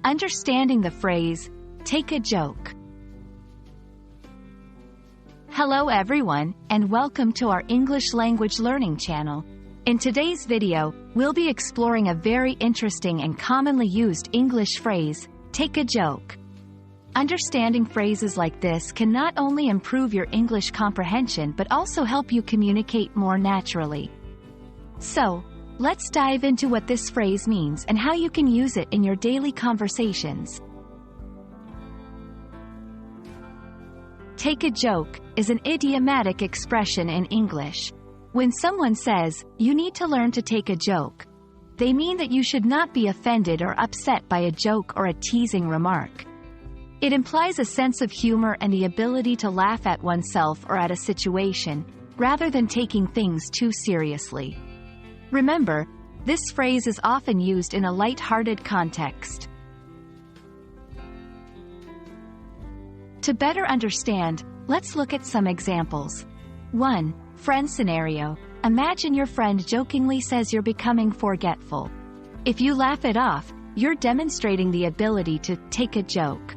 Understanding the phrase, take a joke. Hello everyone, and welcome to our English language learning channel. In today's video, we'll be exploring a very interesting and commonly used English phrase, take a joke. Understanding phrases like this can not only improve your English comprehension but also help you communicate more naturally. So, let's dive into what this phrase means and how you can use it in your daily conversations. Take a joke is an idiomatic expression in English. When someone says, you need to learn to take a joke, they mean that you should not be offended or upset by a joke or a teasing remark. It implies a sense of humor and the ability to laugh at oneself or at a situation, rather than taking things too seriously. Remember, this phrase is often used in a light-hearted context. To better understand, let's look at some examples. 1. Friend scenario. Imagine your friend jokingly says you're becoming forgetful. If you laugh it off, you're demonstrating the ability to take a joke.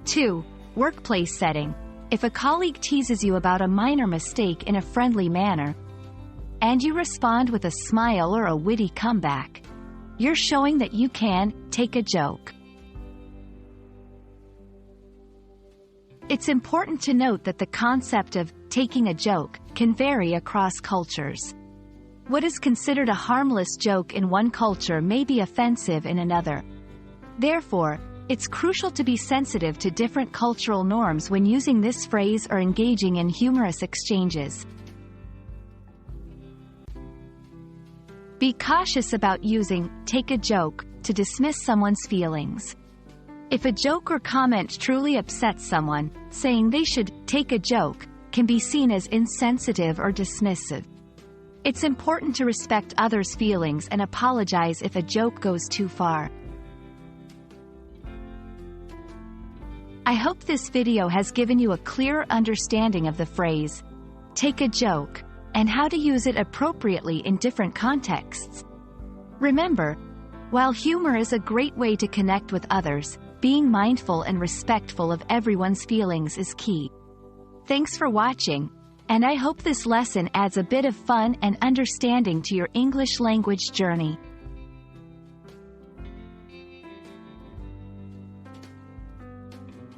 2. Workplace setting. If a colleague teases you about a minor mistake in a friendly manner, and you respond with a smile or a witty comeback, you're showing that you can take a joke. It's important to note that the concept of taking a joke can vary across cultures. What is considered a harmless joke in one culture may be offensive in another. Therefore, it's crucial to be sensitive to different cultural norms when using this phrase or engaging in humorous exchanges. Be cautious about using take a joke to dismiss someone's feelings. If a joke or comment truly upsets someone, saying they should take a joke can be seen as insensitive or dismissive. It's important to respect others' feelings and apologize if a joke goes too far. I hope this video has given you a clearer understanding of the phrase, take a joke, and how to use it appropriately in different contexts. Remember, while humor is a great way to connect with others, being mindful and respectful of everyone's feelings is key. Thanks for watching, and I hope this lesson adds a bit of fun and understanding to your English language journey.